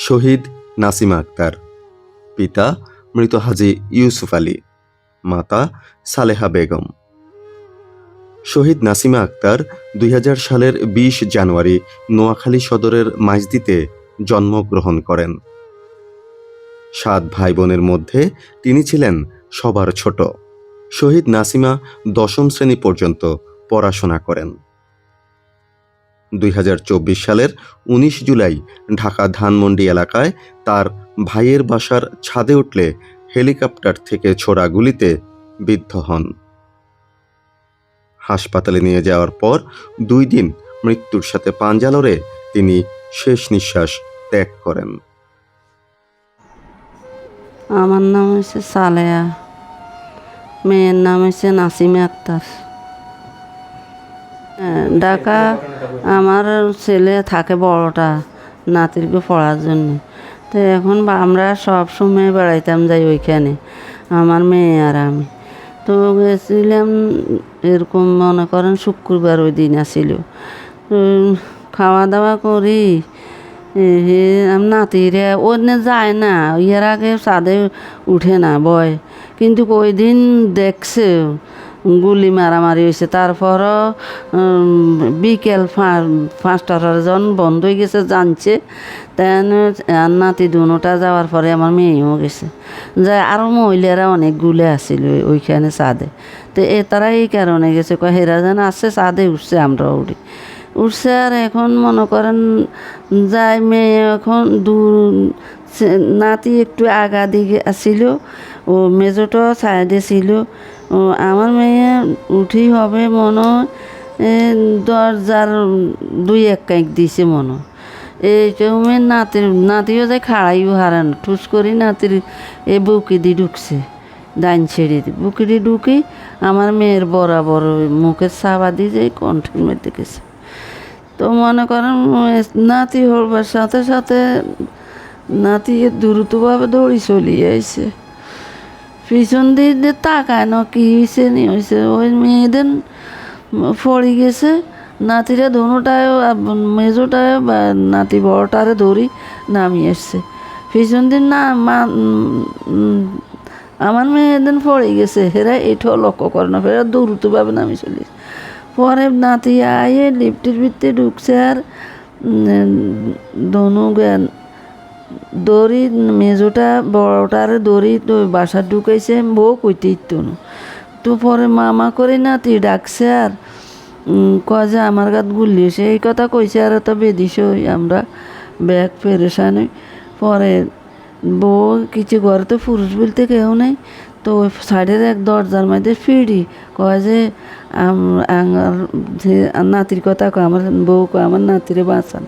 শহীদ নাসিমা আক্তার, পিতা মৃত হাজী ইউসুফ আলী, মাতা সালেহা বেগম। শহীদ নাসিমা আক্তার ২০০০ সালের ২০ জানুয়ারি নোয়াখালী সদরের মাইজদীতে জন্মগ্রহণ করেন। ৭ ভাই বোনের মধ্যে তিনি ছিলেন সবার ছোট। শহীদ নাসিমা ১০ম শ্রেণী পর্যন্ত পড়াশোনা করেন। ২০২৪ সালের ১৯ জুলাই ঢাকা ধানমন্ডি এলাকায় তার ভাইয়ের বাসার ছাদে উঠলে হেলিকপ্টার থেকে ছোড়া গুলিতে বিদ্ধ হন। হাসপাতালে নিয়ে যাওয়ার পর ২ দিন মৃত্যুর সাথে পাঞ্জা লড়ে তিনি শেষ নিঃশ্বাস ত্যাগ করেন। আমার নাম হচ্ছে সালেহা, মেয়ের নাম হচ্ছে নাসিমা আক্তার। ঢাকা আমার ছেলে থাকে বড়টা নাতিরকে পড়ার জন্য। তো এখন আমরা সব সময় বেড়াইতাম যাই ওইখানে, আমার মেয়ে আর আমি। তো গেছিলাম এরকম মনে করেন শুক্রবার ওই দিন আসিল। খাওয়া দাওয়া করি নাতিরে অন্য যায় না, ইয়ার আগে ছাদে উঠে না ভয়, কিন্তু ওই দিন দেখছে গুলি মারামারি হয়েছে। তারপরও বিকেল 5টার জন বন্ধ হয়ে গেছে জানছে। তেন আর নাতি দুটা যাওয়ার পরে আমার মেয়েও গেছে যায়, আরও মহিলারা অনেকগুলো আসছিল ওইখানে ছাদে। তো তারা এই কারণে গেছে হেরা যেন আসছে ছাদে উঠছে, আমরাও উঠছে। আর এখন মনে করেন যাই মেয়ে এখন নাতি একটু আগা দিকে আসছিল, ও মেজোটাও সাইডে ছিল। ও আমার মেয়ে উঠি হবে মনে হয় 10 2-1 কাঁক দিছে মনে হয়। এই সময় নাতিও যে খাড়াইও হারান ঠুস করি নাতির বুকি দিয়ে ঢুকছে, ডাইন ছেড়ে বুকি দিয়ে ঢুকি আমার মেয়ের বরাবর মুখের সাবা দিয়ে যে কণ্ঠের মধ্যে গেছে। তো মনে করেন নাতি হবার সাথে সাথে নাতি দ্রুতভাবে দৌড়ি চলিয়ে আইছে। পিছন দিয়ে তাকায় না কি হয়েছে নি হয়েছে, ওই মেয়েদের পড়ে গেছে। নাতিরা ধনুটায় মেজোটায় বা নাতি বড়টারে দৌড়ি নামিয়ে এসছে। পিছন দিন না আমার মেয়েদের পড়ে গেছে, হেরা এটাও লক্ষ্য করে না, ফেরা দ্রুতভাবে নামি চলিস। পরে নাতি আয়ে লিফটের ভিতরে ঢুকছে আর ধনু দড়ি মেজোটা বড়টারে দড়ি তো বাসা ঢুকাইছে, বউ কইতে ইত্তনু। তো পরে মামা করে নাতি ডাকছে আর কয় যে আমার গাত গুলি হয়েছে এই কথা কইছে। আর তো বেদিস আমরা ব্যাগ পেরেশান হই। পরে বউ কিছু ঘরে তো পুরুষ বলতে কেউ নেই, তো ওই সাইডের এক দরজার মধ্যে ফিরি কয় যে নাতির কথা কয়, আমার বউ কয় আমার নাতিরে বাঁচান।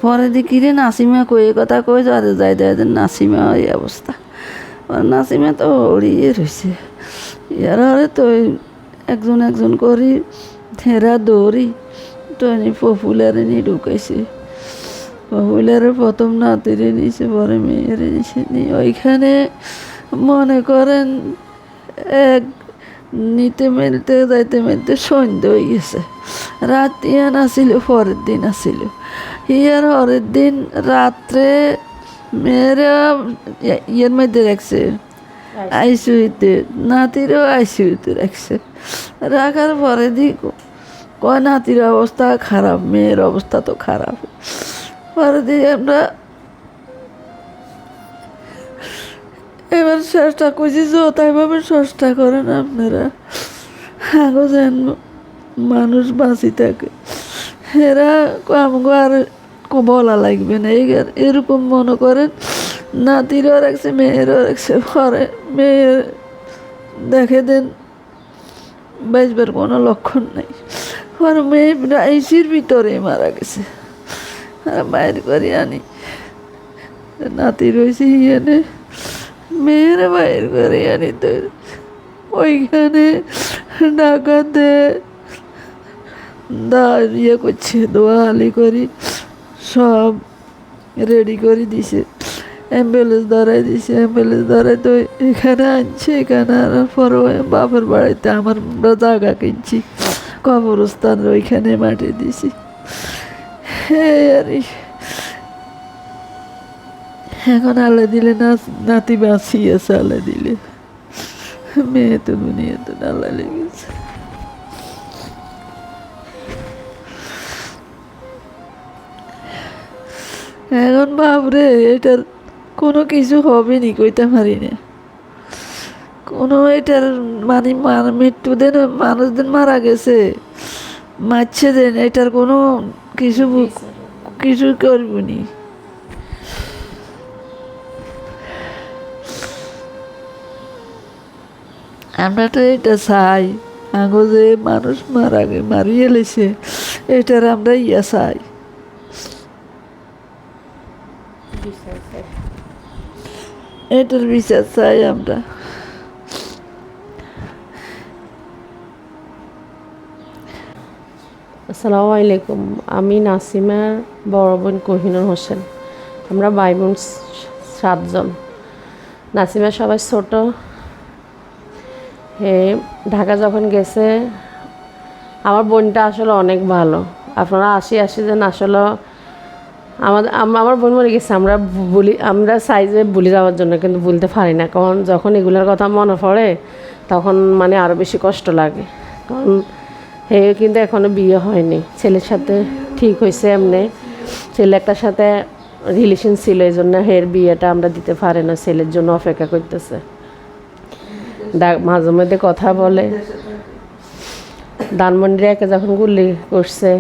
পরে দেখি রে নাসিমা কই কথা কই যাই দেয় নাসিমা এই অবস্থা। নাসিমা তো ওড়িয়ে রয়েছে, ইয়ার হরে তো একজন করি হেরা দৌড়ি তো পপুলারে নিয়ে ঢুকাইছে। পপুলারে প্রথম নাতিরে নিয়েছে, পরে মেয়েরে নিয়েছে। ওইখানে মনে করেন এক নিতে মেলতে যাইতে মেলতে সন্ধ্যে হয়ে গেছে। রাত ইয়ান আসিল, পরের দিন আসিল। ইয়ার পরের দিন রাত্রে মেয়েরা ইয়ের মধ্যে রাখছে আইসিউতে, নাতিরও আইসিউতে রাখছে। রাখার পরে দিক কয় নাতির অবস্থা খারাপ, মেয়ের অবস্থা তো খারাপ। পরে দিয়ে আমরা এবার চেষ্টা করছি যথাইভাবে চেষ্টা করেন আপনারা, আগো যেন মানুষ বাঁচি থাকে। এরা আমাকে আর বলা লাগবে না, এরকম মনে করেন নাতিরও রাখছে মেয়েরও রাখছে। পরে মেয়ের দেখে দেন বাঁচবার কোনো লক্ষণ নেই। পরে মেয়ে আইসির ভিতরে মারা গেছে, বাইর করে আনি নাতি রয়েছে ইয়েনে, মেয়ের বাইর করে আনি। তো ওইখানে ডাকাতে ইয়ে করছে, দোয়ালি করি সব রেডি করে দিছে, অ্যাম্বুলেন্স ধরাই দিছে। অ্যাম্বুলেন্স ধরাই তো এখানে আনছে, এখানে আনার পরে বাপের বাড়িতে আমার জায়গা কিনছি, কবরস্থান ওইখানে মাটি দিছি। এই আর এখন আল্লাহ দিলে নাতি বাঁচিয়েছে, আল্লাহ দিলে। মেয়ে তো দুনিয়াতে আল্লাহ লেগেছে। এখন বাবরে এটার কোনো কিছু হবে নি, কইতে পারি না। কোনো এটার মানে মৃত্যুদিন মানুষদিন মারা গেছে, মারছে দেন, এটার কোনো কিছু কিছু করব নি। আমরা তো এটা চাই, আগে যে মানুষ মারিয়ে লেছে, এটার আমরা চাই। এটার বিচার চাই আমরা। আসসালামু আলাইকুম, আমি নাসিমার বড় বোন কোহিনুর হোসেন। আমরা ভাই বোন 7 জন। নাসিমা সবাই ছোট। ঢাকা যখন গেছে, আমার বোনটা আসলে অনেক ভালো। আপনারা আসি যেন আসলে আমার বোন মরে গেছে, আমরা সাইজে ভুলে যাওয়ার জন্য, কিন্তু ভুলতে পারি না। কারণ যখন এগুলোর কথা মনে পড়ে তখন মানে আরও বেশি কষ্ট লাগে। কারণ কিন্তু এখনও বিয়ে হয়নি, ছেলের সাথে ঠিক হয়েছে এমনি। ছেলে একটার সাথে রিলেশন ছিল, এই জন্য বিয়েটা আমরা দিতে পারি না, ছেলের জন্য অপেক্ষা করতেছে। মাঝে মধ্যে কথা বলে। ধানমন্ডির একে যখন গুল্লি করছে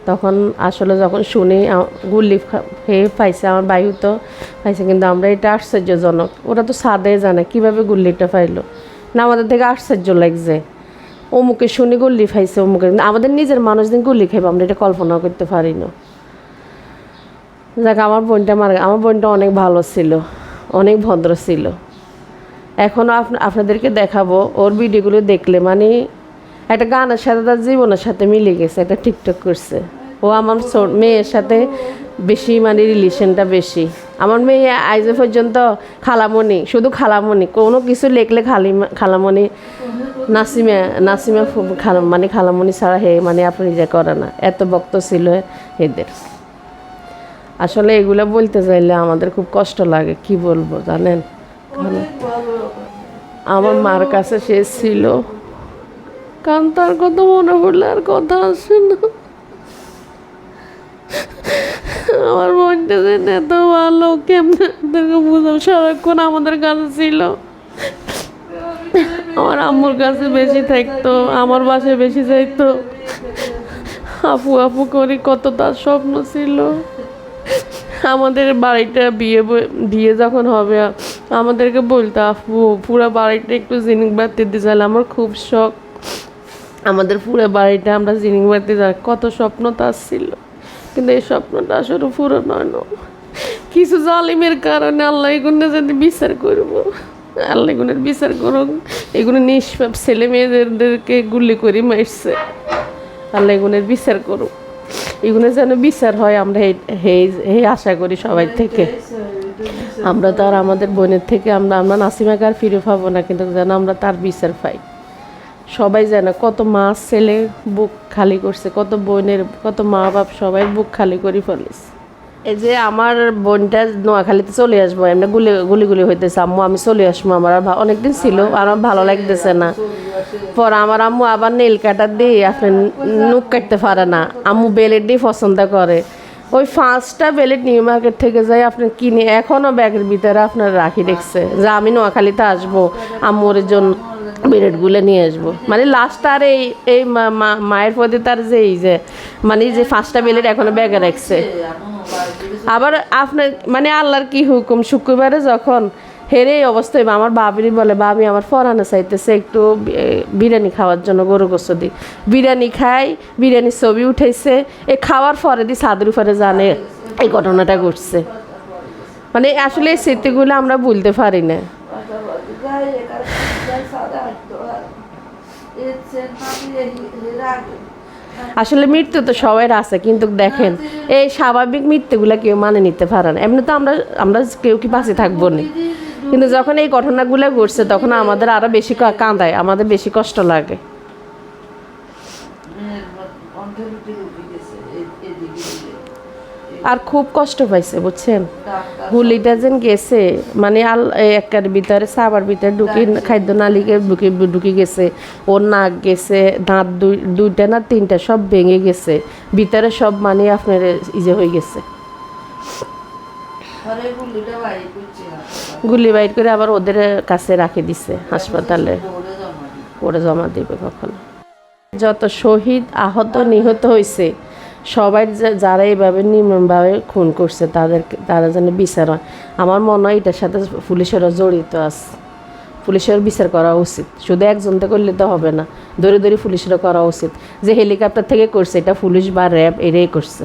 তখন আসলে যখন শুনি গুল্লি পাইছে, আমার বায়ু তো পাইছে, কিন্তু আমরা এটা আশ্চর্যজনক। ওরা তো সাদে জানে কীভাবে গুল্লিটা পাইলো না, আমাদের থেকে আশ্চর্য লাগছে। অমুকে শুনি গুল্লি পাইছে, অমুকে, আমাদের নিজের মানুষদিন গুল্লি খাইব, আমরা এটা কল্পনা করতে পারি না। যাক, আমার বোনটা অনেক ভালো ছিল, অনেক ভদ্র ছিল। এখনও আপনাদেরকে দেখাবো, ওর ভিডিওগুলো দেখলে মানে একটা গানের সাথে তার জীবনের সাথে মিলে গেছে। একটা টিকটক করছে ও, আমার মেয়ের সাথে বেশি মানে রিলেশনটা বেশি। আমার মেয়ে আজ পর্যন্ত খালামণি, শুধু খালামণি, কোনো কিছু লেখলে খালামণি। নাসিমা মানে খালামণি ছাড়া মানে আপনি যে করে না, এত ভক্ত ছিল এদের। আসলে এগুলো বলতে চাইলে আমাদের খুব কষ্ট লাগে, কি বলবো জানেন। আমার মার কাছে সে ছিল, কারণ তার কথা মনে পড়লে আর কথা আসে না। আমার বোনটা যে এত ভালো, কেমনে বুঝলাম, সারাক্ষণ আমাদের কাছে ছিল। আমার আম্মুর কাছে বেশি থাকতো, আমার বাসায় বেশি যাইতো। আপু আপু করি কত তার স্বপ্ন ছিল। আমাদের বাড়িটা বিয়ে যখন হবে আমাদেরকে বলতো, আপু পুরো বাড়িটা একটু জিনিস বাড়তে দিয়ে যাইলে আমার খুব শখ। আমাদের পুরো বাড়িটা আমরা জিনিস বাড়তে যাই, কত স্বপ্ন তার ছিল, কিন্তু এই স্বপ্নটা আসলে পূরণ হয় না। কিছু জালিমের কারণে আল্লাহ এগুলো যদি বিচার করবো, আল্লাহ এগুলোর বিচার করুক। এগুলো নিষ্পাপ ছেলে মেয়েদেরকে গুলি করে মারছে, আল্লাহ এগুলোর বিচার করুক। এগুলো যেন বিচার হয়, আমরা এই আশা করি সবাই থেকে। আমরা তো আর আমাদের বোনের থেকে আমরা নাসিমাকে আর ফিরে পাবো না, কিন্তু যেন আমরা তার বিচার পাই। সবাই যেন, কত মা ছেলে বুক খালি করছে, কত বোনের, কত মা বাপ সবাই বুক খালি করে ফেলেছে। এই যে আমার বোনটা নোয়াখালীতে চলে আসবো, এমনি গুলি হইতেছে, আম্মু আমি চলে আসবো, আমার আর অনেকদিন ছিল, আর আমার ভালো লাগতেছে না। পর আমার আম্মু আবার নেল কাটার দিয়ে আপনার নুক কাটতে পারে না, আম্মু বেলেট দিয়ে পছন্দ করে। ওই 5টা বেলেট নিউ মার্কেট থেকে যাই আপনার কিনে এখনও ব্যাগের ভিতরে আপনার রাখি দেখছে, যে আমি নোয়াখালীতে আসবো, আম্মুর জন্য বেলেটগুলো নিয়ে আসবো। মানে লাস্ট আর এই মায়ের প্রতি তার যে মানে যে 5টা বেলেট এখনো ব্যাগে রাখছে। আবার আপনার মানে আল্লাহর কি হুকুম, শুক্রবারে যখন এই অবস্থায় আমার বাবিরই বলে, বাবি আমার ফরানো চাইতেছে একটু বিরিয়ানি খাওয়ার জন্য, গরু গোস্ত দিই। বিরিয়ানি খাই, বিরিয়ানির ছবি উঠেছে, এই খাওয়ার পরে দিয়ে ছাদের উপরে জানে এই ঘটনাটা ঘটছে। মানে আসলে এই স্মৃতিগুলো আমরা ভুলতে পারি না। আসলে মৃত্যু তো সবাই আছে, কিন্তু দেখেন এই স্বাভাবিক মৃত্যুগুলো কেউ মানে নিতে পারে না। এমনি তো আমরা কেউ কি বাঁচে থাকবো না, কিন্তু যখন এই ঘটনাগুলো ঘটছে তখন আমাদের আরো বেশি কাঁদায়, আমাদের বেশি কষ্ট লাগে। আর খুব কষ্ট পাইছে বুঝছেন, গুলিটা যেন গেছে মানে একটার ভিতরে সাবার ভিতরে ঢুকি খাদ্য নালিকে ঢুকি গেছে, ওর নাক গেছে, দাঁত দুইটা না তিনটা সব ভেঙে গেছে, ভিতরে সব মানে আপনার ইজে হয়ে গেছে। গুলি বাইর করে আবার ওদের কাছে রাখে দিছে হাসপাতালে, পরে জমা দিবে কখনো। যত শহীদ আহত নিহত হয়েছে সবাই যারা এইভাবে নির্মমভাবে খুন করছে তারা যেন বিচার হয়। আমার মনে হয় এটার সাথে পুলিশেরও জড়িত আছে, পুলিশের বিচার করা উচিত। শুধু একজনতে করলে তো হবে না, ধরে ধরে পুলিশেরও করা উচিত। যে হেলিকপ্টার থেকে করছে এটা পুলিশ বা র্যাব এরাই করছে,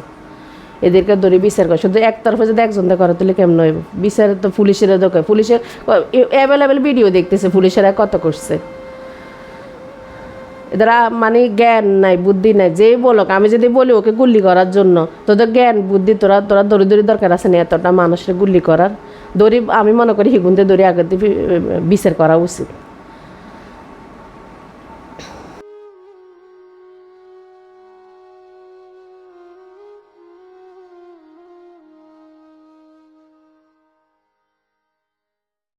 এদেরকে ধরে বিচার করে। শুধু একতরফে যদি একজনতে করে তাহলে কেমন হইব? বিচার তো পুলিশের দরকার। পুলিশের অ্যাভেলেবেল ভিডিও দেখতেছে পুলিশেরা কত করছে। এদের মানে জ্ঞান নাই, বুদ্ধি নাই। যেই বলক, আমি যদি বলি ওকে গুলি করার জন্য, তোদের জ্ঞান বুদ্ধি তোরা দড়ি দড়ি দরকার আছে না এতটা মানুষের গুলি করার? দড়ি আমি মনে করি হিগুনতে দড়ি আগে বিচার করা উচিত।